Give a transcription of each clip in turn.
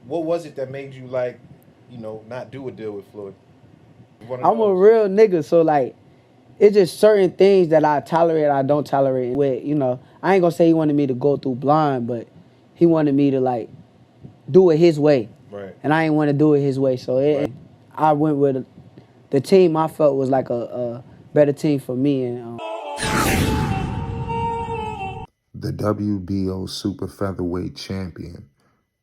What was it that made you like, not do a deal with Floyd? One of I'm a those. real nigga, so like it's just certain things that I tolerate, I don't tolerate. With I ain't gonna say he wanted me to go through blind, but he wanted me to like do it his way, Right. and I ain't want to do it his way. So Right. I went with the team I felt was like a better team for me. And The WBO super featherweight champion,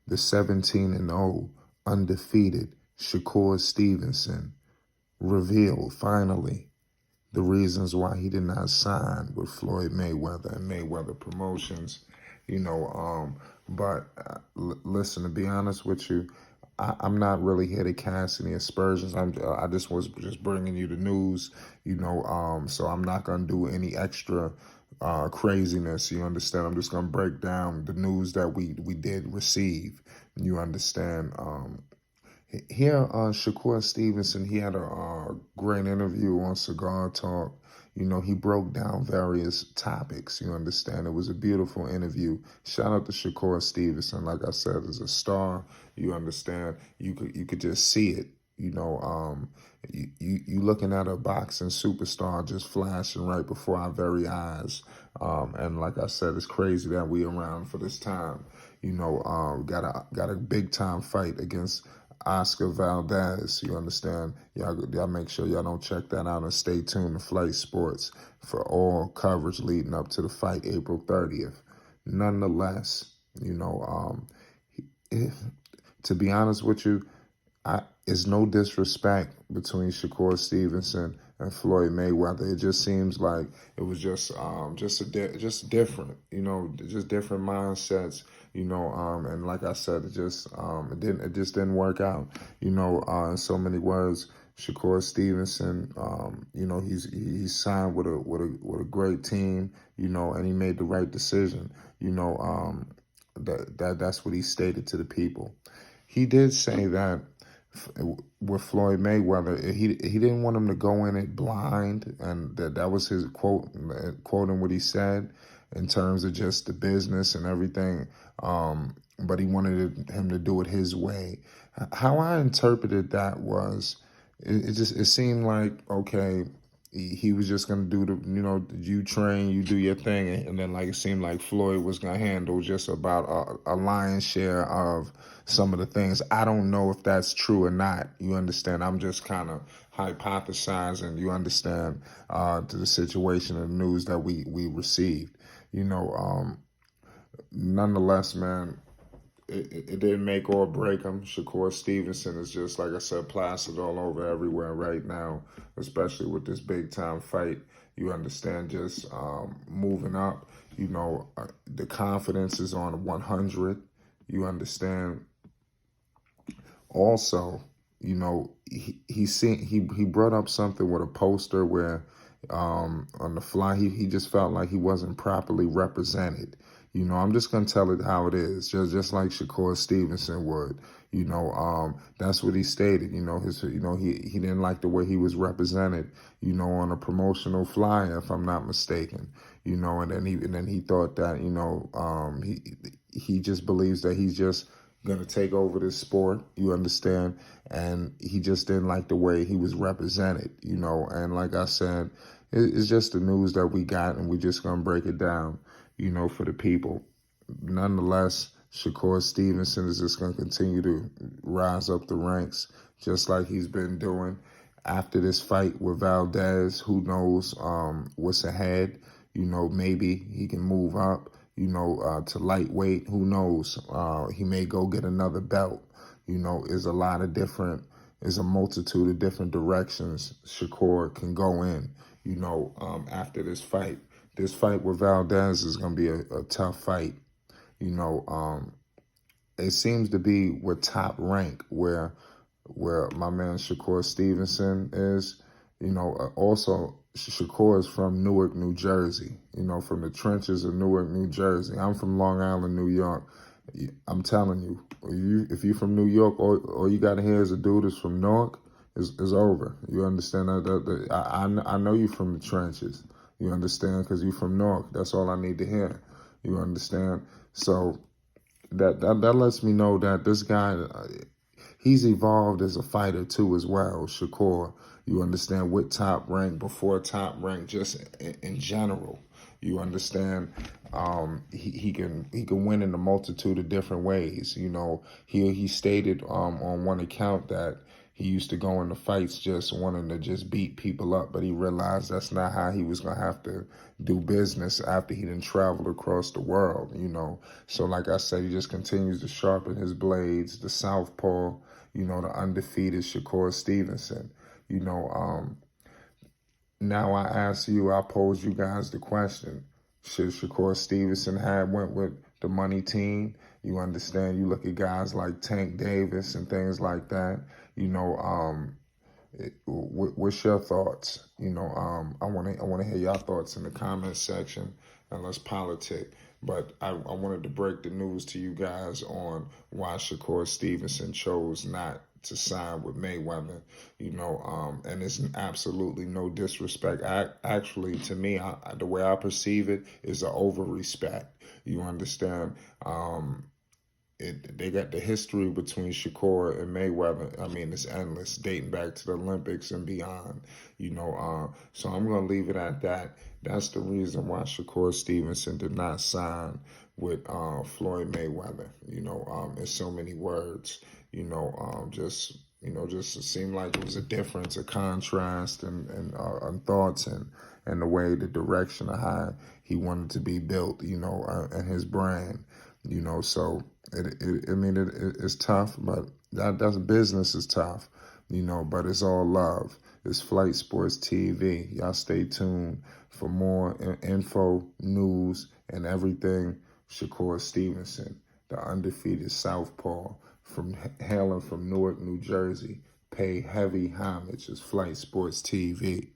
the 17-0 undefeated Shakur Stevenson, revealed finally the reasons why he did not sign with Floyd Mayweather and Mayweather Promotions. But listen, to be honest with you, I'm not really here to cast any aspersions. I just was just bringing you the news, so I'm not gonna do any extra craziness. You understand? I'm just gonna break down the news that we did receive. You understand? Here, Shakur Stevenson, he had a great interview on Cigar Talk. He broke down various topics. You understand? It was a beautiful interview. Shout out to Shakur Stevenson. Like I said, as a star, you understand? You could just see it. You looking at a boxing superstar just flashing right before our very eyes. And like I said, it's crazy that we around for this time. Got a big time fight against Oscar Valdez. You understand? Y'all make sure y'all don't check that out and stay tuned to Flight Sports for all coverage leading up to the fight April 30th. Nonetheless, if, to be honest with you, it's no disrespect between Shakur Stevenson and Floyd Mayweather. It just seems like it was just different, just different mindsets, and like I said, it just didn't work out, in so many words. Shakur Stevenson, he's signed with a great team, and he made the right decision, that's what he stated to the people. He did say that with Floyd Mayweather, he didn't want him to go in it blind, and that was his quote, quoting what he said in terms of just the business and everything. But he wanted him to do it his way. How I interpreted that was, it seemed like, okay, he was just gonna do you train, you do your thing, and then like it seemed like Floyd was gonna handle just about a lion's share of some of the things. I don't know if that's true or not. You understand? I'm just kind of hypothesizing. You understand to the situation and the news that we received. Nonetheless, man, it didn't make or break him. Shakur Stevenson is just, like I said, plastered all over everywhere right now, especially with this big time fight. You understand, just moving up. The confidence is on 100. You understand. Also, he brought up something with a poster where on the fly he just felt like he wasn't properly represented. I'm just gonna tell it how it is, just like Shakur Stevenson would. That's what he stated. He didn't like the way he was represented. On a promotional flyer, if I'm not mistaken. And then he thought that he just believes that he's just gonna take over this sport. You understand? And he just didn't like the way he was represented. And like I said, it's just the news that we got, and we just gonna break it down, for the people. Nonetheless, Shakur Stevenson is just going to continue to rise up the ranks just like he's been doing. After this fight with Valdez, who knows what's ahead? Maybe he can move up, to lightweight. Who knows? He may go get another belt. Is a multitude of different directions Shakur can go in, after this fight. This fight with Valdez is going to be a tough fight. You know, um, it seems to be with top rank where my man Shakur Stevenson is. Also Shakur is from Newark, New Jersey. From the trenches of Newark, New Jersey. I'm from Long Island, New York. I'm telling you, if you're from New York, all you got to hear is a dude is from Newark, is over. You understand that? I know you from the trenches. You understand? Because you from Newark. That's all I need to hear. You understand? So that lets me know that this guy, he's evolved as a fighter too as well. Shakur, you understand, with Top Rank, before Top Rank, just in general. You understand, he can win in a multitude of different ways. You know, he stated on one account that he used to go into fights just wanting to just beat people up, but he realized that's not how he was gonna have to do business after he didn't travel across the world. You know, so like I said, he just continues to sharpen his blades. The southpaw, you know, the undefeated Shakur Stevenson. You know, now I pose you guys the question: should Shakur Stevenson have went with the money team? You understand? You look at guys like Tank Davis and things like that. You know, what's your thoughts? You know, I want to hear your thoughts in the comment section, and let's politic. But I wanted to break the news to you guys on why Shakur Stevenson chose not to sign with Mayweather. You know, and it's absolutely no disrespect. Actually, to me, the way I perceive it is an over respect. You understand? They got the history between Shakur and Mayweather. I mean, it's endless, dating back to the Olympics and beyond. You know, so I'm gonna leave it at that. That's the reason why Shakur Stevenson did not sign with Floyd Mayweather. You know, in so many words. You know, just it seemed like it was a difference, a contrast, and thoughts and the way, the direction of how he wanted to be built. You know, and his brand. You know, so it's tough, but that's business is tough, you know, but it's all love. It's Flight Sports TV. Y'all stay tuned for more info, news, and everything. Shakur Stevenson, the undefeated southpaw from hailing from Newark, New Jersey. Pay heavy homage. It's Flight Sports TV.